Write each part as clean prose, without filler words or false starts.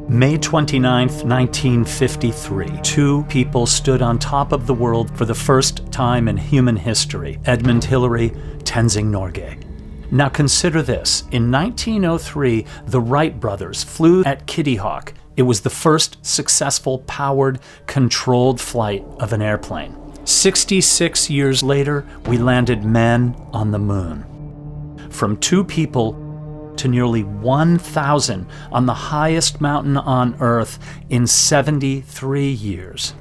May 29th, 1953, two people stood on top of the world for the first time in human history. Edmund Hillary, Tenzing Norgay. Now consider this. In 1903, the Wright brothers flew at Kitty Hawk. It was the first successful powered, controlled flight of an airplane. 66 years later, we landed men on the moon. From two people to nearly 1,000 on the highest mountain on Earth in 73 years.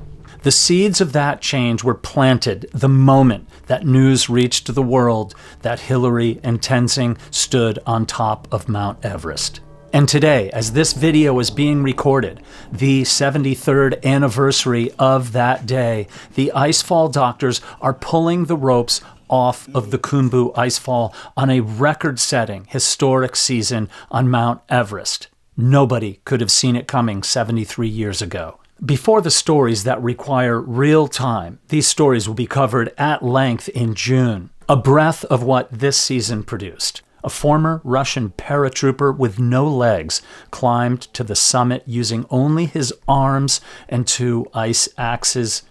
The seeds of that change were planted the moment that news reached the world that Hillary and Tenzing stood on top of Mount Everest. And today, as this video is being recorded, the 73rd anniversary of that day, the Icefall doctors are pulling the ropes off of the Khumbu Icefall on a record-setting historic season on Mount Everest. Nobody could have seen it coming 73 years ago. Before the stories that require real time, these stories will be covered at length in June. A breath of what this season produced. A former Russian paratrooper with no legs climbed to the summit using only his arms and two ice axes.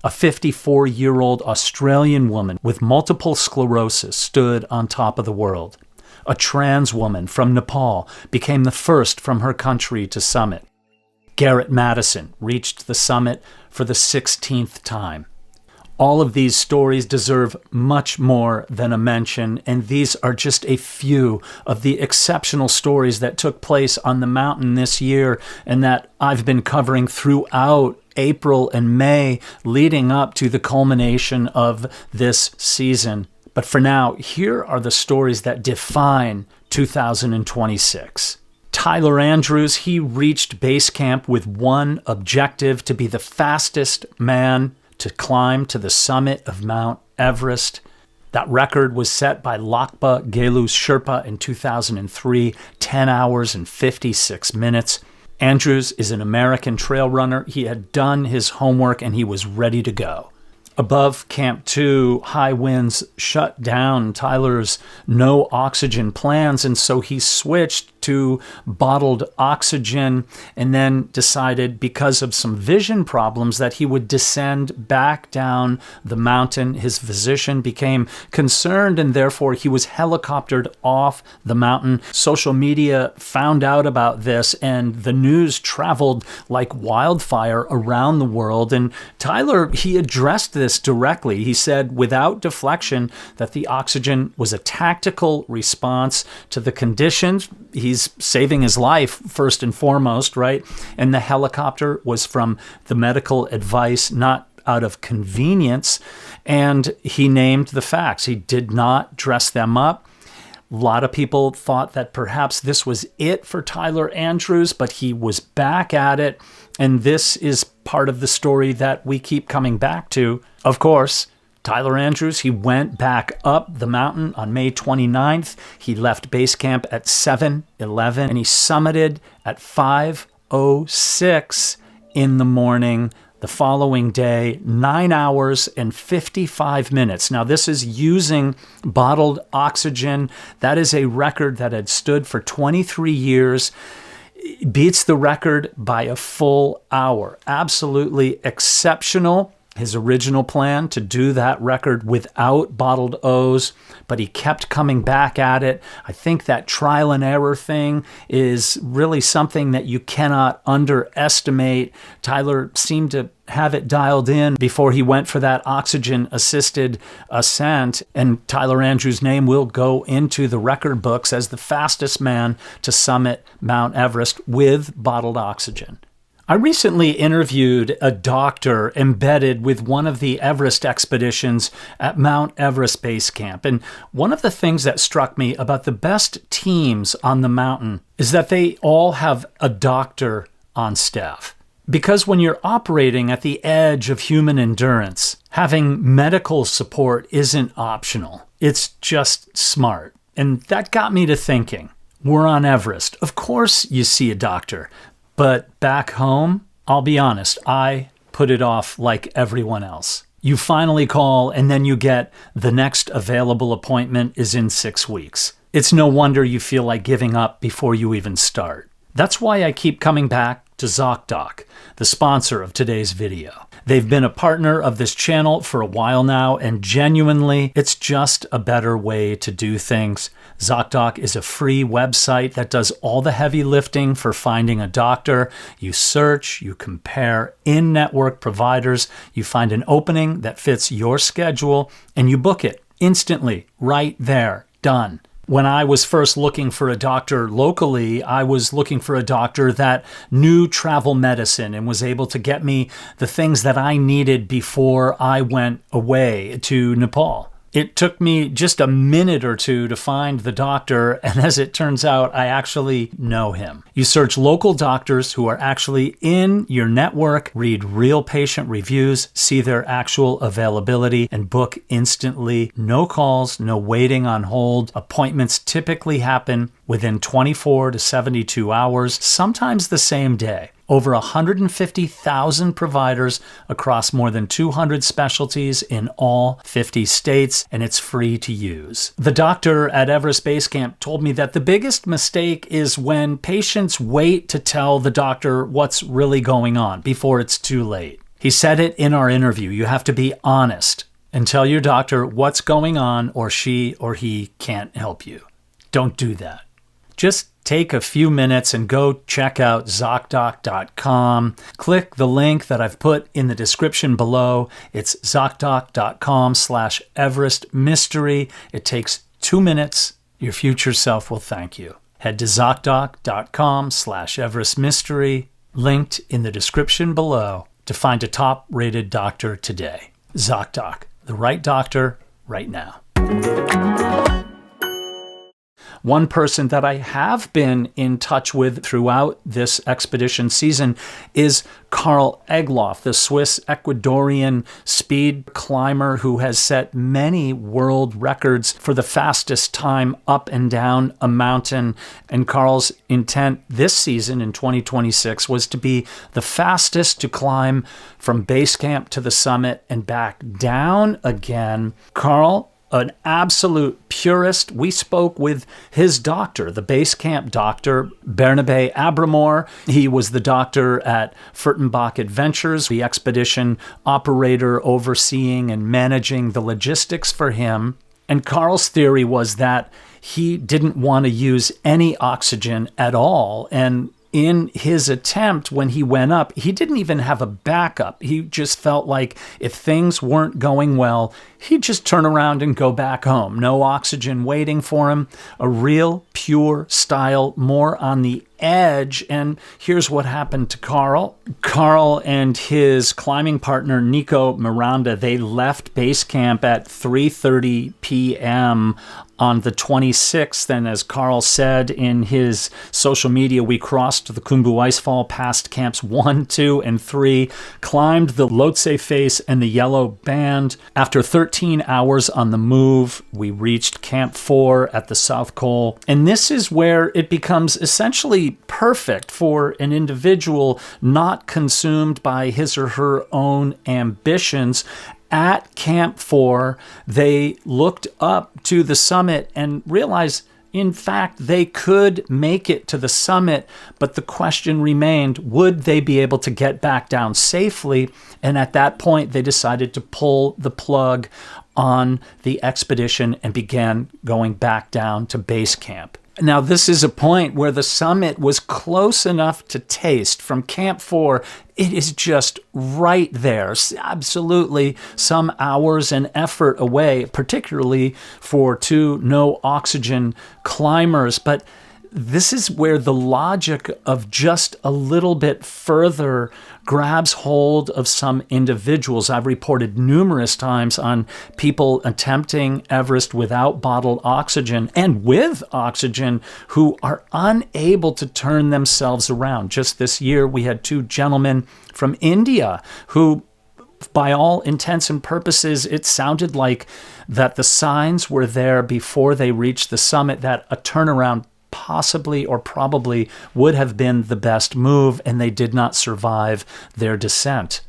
A 54-year-old Australian woman with multiple sclerosis stood on top of the world. A trans woman from Nepal became the first from her country to summit. Garrett Madison reached the summit for the 16th time. All of these stories deserve much more than a mention, and these are just a few of the exceptional stories that took place on the mountain this year and that I've been covering throughout April and May leading up to the culmination of this season. But for now, here are the stories that define 2026. Tyler Andrews, he reached base camp with one objective: to be the fastest man to climb to the summit of Mount Everest. That record was set by Lakpa Gelu's Sherpa in 2003, 10 hours and 56 minutes. Andrews is an American trail runner. He had done his homework and he was ready to go. Above Camp 2, high winds shut down Tyler's no oxygen plans, and so he switched to bottled oxygen and then decided, because of some vision problems, that he would descend back down the mountain. His physician became concerned and therefore he was helicoptered off the mountain. Social media found out about this and the news traveled like wildfire around the world. And Tyler, he addressed this directly. He said without deflection that the oxygen was a tactical response to the conditions. He's saving his life first and foremost, right? And the helicopter was from the medical advice, not out of convenience. And he named the facts. He did not dress them up. A lot of people thought that perhaps this was it for Tyler Andrews, but he was back at it. And this is part of the story that we keep coming back to. Of course, Tyler Andrews, he went back up the mountain on May 29th. He left base camp at 7:11 and he summited at 5:06 in the morning the following day, 9 hours and 55 minutes. Now, this is using bottled oxygen. That is a record that had stood for 23 years. It beats the record by a full hour. Absolutely exceptional. His original plan to do that record without bottled O's, but he kept coming back at it. I think that trial and error thing is really something that you cannot underestimate. Tyler seemed to have it dialed in before he went for that oxygen-assisted ascent, and Tyler Andrews' name will go into the record books as the fastest man to summit Mount Everest with bottled oxygen. I recently interviewed a doctor embedded with one of the Everest expeditions at Mount Everest Base Camp. And one of the things that struck me about the best teams on the mountain is that they all have a doctor on staff. Because when you're operating at the edge of human endurance, having medical support isn't optional. It's just smart. And that got me to thinking, we're on Everest. Of course you see a doctor. But back home, I'll be honest, I put it off like everyone else. You finally call and then you get the next available appointment is in 6 weeks. It's no wonder you feel like giving up before you even start. That's why I keep coming back to ZocDoc, the sponsor of today's video. They've been a partner of this channel for a while now, and genuinely, it's just a better way to do things. ZocDoc is a free website that does all the heavy lifting for finding a doctor. You search, you compare in-network providers, you find an opening that fits your schedule, and you book it instantly, right there, done. When I was first looking for a doctor locally, I was looking for a doctor that knew travel medicine and was able to get me the things that I needed before I went away to Nepal. It took me just a minute or two to find the doctor, and as it turns out, I actually know him. You search local doctors who are actually in your network, read real patient reviews, see their actual availability, and book instantly. No calls, no waiting on hold. Appointments typically happen within 24 to 72 hours, sometimes the same day. Over 150,000 providers across more than 200 specialties in all 50 states, and it's free to use. The doctor at Everest Base Camp told me that the biggest mistake is when patients wait to tell the doctor what's really going on before it's too late. He said it in our interview. You have to be honest and tell your doctor what's going on, or she or he can't help you. Don't do that. Just take a few minutes and go check out ZocDoc.com. Click the link that I've put in the description below. It's ZocDoc.com/Everest Mystery. It takes 2 minutes. Your future self will thank you. Head to ZocDoc.com/Everest Mystery, linked in the description below, to find a top-rated doctor today. ZocDoc, the right doctor, right now. One person that I have been in touch with throughout this expedition season is Karl Egloff, the Swiss-Ecuadorian speed climber who has set many world records for the fastest time up and down a mountain. And Karl's intent this season in 2026 was to be the fastest to climb from base camp to the summit and back down again. Karl, an absolute purist. We spoke with his doctor, the base camp doctor, Bernabe Abramor. He was the doctor at Furtenbach Adventures, the expedition operator overseeing and managing the logistics for him. And Karl's theory was that he didn't want to use any oxygen at all. And in his attempt, when he went up, he didn't even have a backup. He just felt like if things weren't going well, he'd just turn around and go back home. No oxygen waiting for him. A real pure style, more on the edge. And here's what happened to Karl. Karl and his climbing partner, Nico Miranda, they left base camp at 3:30 p.m. on the 26th. And as Karl said in his social media, we crossed the Khumbu Icefall, past camps 1, 2, and 3, climbed the Lhotse face and the Yellow Band. After 13 hours on the move, we reached Camp 4 at the South Col. And this is where it becomes essentially perfect for an individual not consumed by his or her own ambitions. At Camp 4, they looked up to the summit and realized, in fact, they could make it to the summit, but the question remained, would they be able to get back down safely? And at that point, they decided to pull the plug on the expedition and began going back down to base camp. Now, this is a point where the summit was close enough to taste. From Camp 4, it is just right there, absolutely some hours and effort away, particularly for two no-oxygen climbers. But this is where the logic of just a little bit further grabs hold of some individuals. I've reported numerous times on people attempting Everest without bottled oxygen and with oxygen who are unable to turn themselves around. Just this year, we had two gentlemen from India who, by all intents and purposes, it sounded like that the signs were there before they reached the summit that a turnaround possibly or probably would have been the best move, and they did not survive their descent.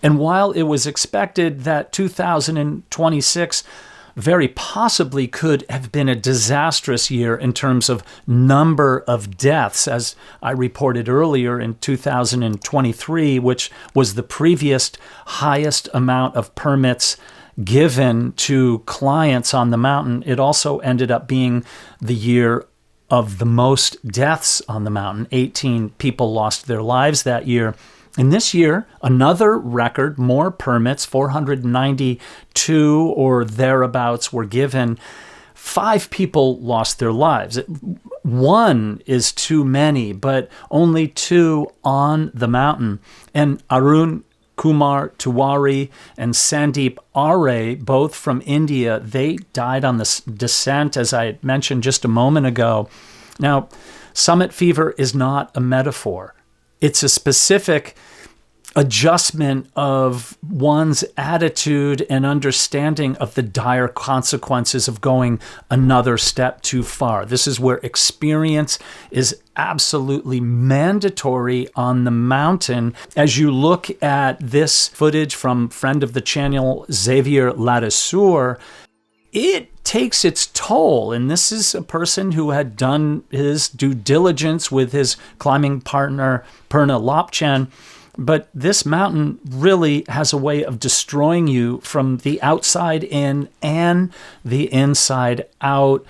And while it was expected that 2026 very possibly could have been a disastrous year in terms of number of deaths, as I reported earlier in 2023, which was the previous highest amount of permits given to clients on the mountain. It also ended up being the year of the most deaths on the mountain. 18 people lost their lives that year. And this year, another record, more permits, 492 or thereabouts were given. 5 people lost their lives. One is too many, but only 2 on the mountain. And Arun Kumar Tiwari and Sandeep Arey, both from India, they died on the descent, as I mentioned just a moment ago. Now, summit fever is not a metaphor. It's a specific adjustment of one's attitude and understanding of the dire consequences of going another step too far. This is where experience is absolutely mandatory on the mountain. As you look at this footage from friend of the channel, Xavier Ladouceur, it takes its toll. And this is a person who had done his due diligence with his climbing partner, Perna Lopchen. But this mountain really has a way of destroying you from the outside in and the inside out.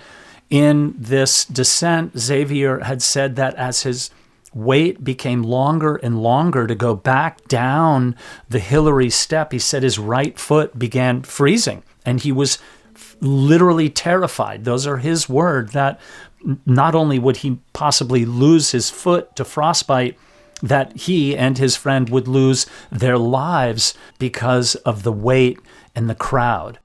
In this descent, Xavier had said that as his wait became longer and longer to go back down the Hillary step, he said his right foot began freezing, and he was literally terrified. Those are his words, that not only would he possibly lose his foot to frostbite, that he and his friend would lose their lives because of the weight and the crowd.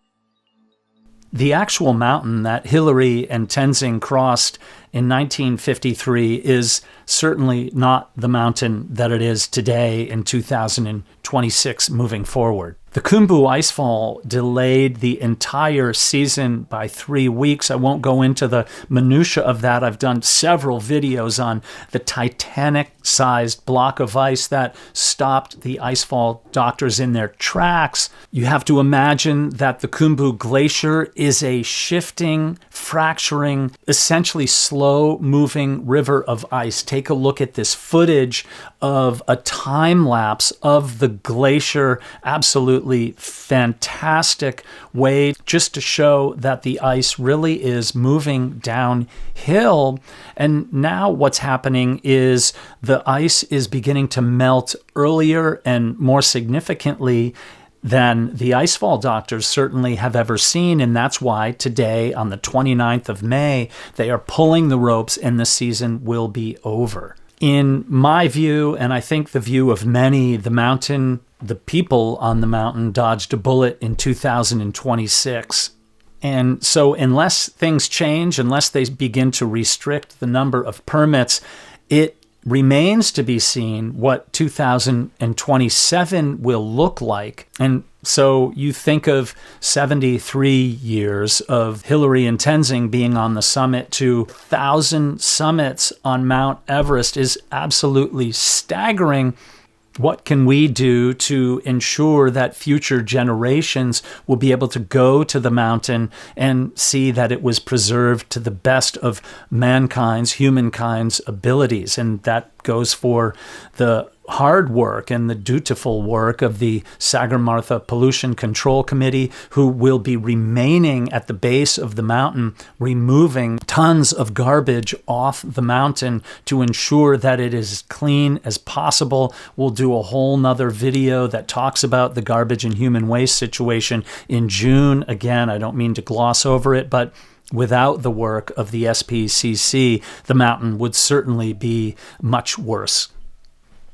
The actual mountain that Hillary and Tenzing crossed in 1953 is certainly not the mountain that it is today in 2026 moving forward. The Khumbu Icefall delayed the entire season by 3 weeks. I won't go into the minutia of that. I've done several videos on the Titanic-sized block of ice that stopped the icefall doctors in their tracks. You have to imagine that the Khumbu Glacier is a shifting, fracturing, essentially slow-moving river of ice. Take a look at this footage of a time lapse of the glacier. Absolutely fantastic way just to show that the ice really is moving downhill. And now what's happening is the ice is beginning to melt earlier and more significantly than the icefall doctors certainly have ever seen. And that's why today, on the 29th of May, they are pulling the ropes and the season will be over. In my view, and I think the view of many, the people on the mountain dodged a bullet in 2026. And so unless things change, unless they begin to restrict the number of permits, it remains to be seen what 2027 will look like. And so you think of 73 years of Hillary and Tenzing being on the summit to 1,000 summits on Mount Everest is absolutely staggering. What can we do to ensure that future generations will be able to go to the mountain and see that it was preserved to the best of humankind's abilities? And that goes for the hard work and the dutiful work of the Sagarmatha Pollution Control Committee, who will be remaining at the base of the mountain, removing tons of garbage off the mountain to ensure that it is as clean as possible. We'll do a whole nother video that talks about the garbage and human waste situation in June. Again, I don't mean to gloss over it, but without the work of the SPCC, the mountain would certainly be much worse.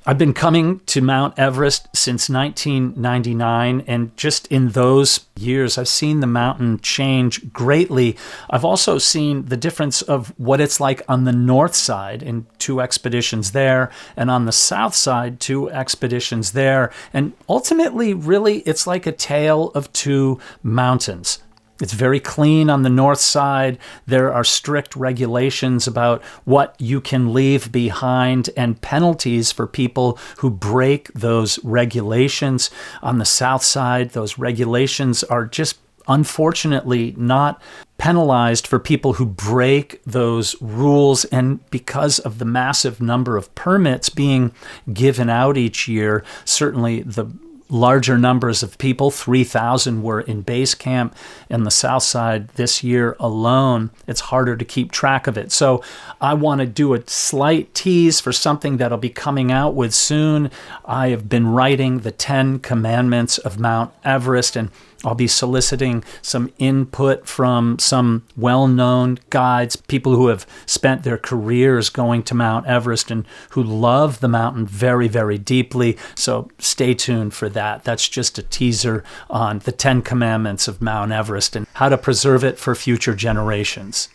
I've been coming to Mount Everest since 1999, and just in those years, I've seen the mountain change greatly. I've also seen the difference of what it's like on the north side in 2 expeditions there, and on the south side, 2 expeditions there. And ultimately, really, it's like a tale of 2 mountains. It's very clean on the north side. There are strict regulations about what you can leave behind and penalties for people who break those regulations. On the south side, those regulations are just unfortunately not penalized for people who break those rules. And because of the massive number of permits being given out each year, certainly the larger numbers of people, 3,000 were in base camp in the south side this year alone, it's harder to keep track of it. So I want to do a slight tease for something that'll be coming out with soon. I have been writing the 10 Commandments of Mount Everest, and I'll be soliciting some input from some well-known guides, people who have spent their careers going to Mount Everest and who love the mountain very, very deeply. So stay tuned for that. That's just a teaser on the 10 Commandments of Mount Everest and how to preserve it for future generations.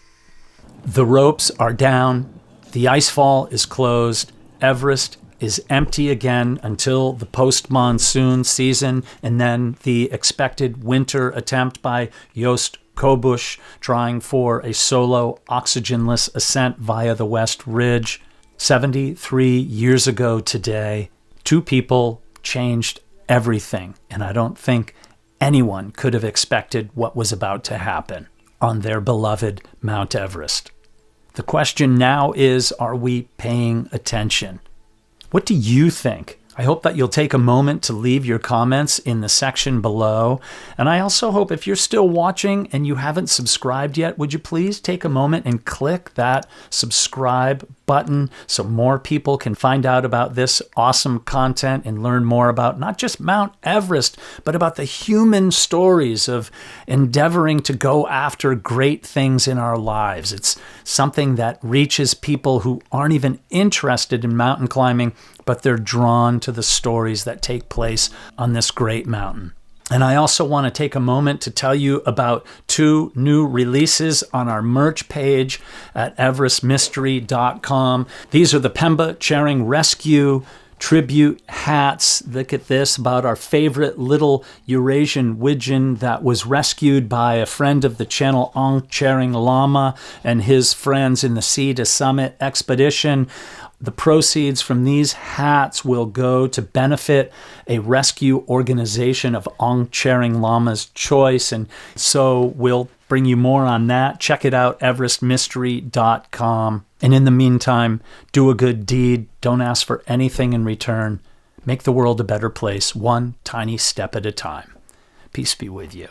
The ropes are down. The icefall is closed. Everest is empty again until the post-monsoon season, and then the expected winter attempt by Joost Kobusch, trying for a solo oxygenless ascent via the West Ridge. 73 years ago today, two people changed everything, and I don't think anyone could have expected what was about to happen on their beloved Mount Everest. The question now is, are we paying attention? What do you think? I hope that you'll take a moment to leave your comments in the section below. And I also hope if you're still watching and you haven't subscribed yet, would you please take a moment and click that subscribe button so more people can find out about this awesome content and learn more about not just Mount Everest, but about the human stories of endeavoring to go after great things in our lives. It's something that reaches people who aren't even interested in mountain climbing, but they're drawn to the stories that take place on this great mountain. And I also want to take a moment to tell you about two new releases on our merch page at everestmystery.com. These are the Pemba Charing Rescue tribute hats. Look at this, about our favorite little Eurasian widgeon that was rescued by a friend of the channel, Ong Charing Lama, and his friends in the Sea to Summit expedition. The proceeds from these hats will go to benefit a rescue organization of Ong Charing Lama's choice, and so we'll bring you more on that. Check it out, everestmystery.com. And in the meantime, do a good deed. Don't ask for anything in return. Make the world a better place, one tiny step at a time. Peace be with you.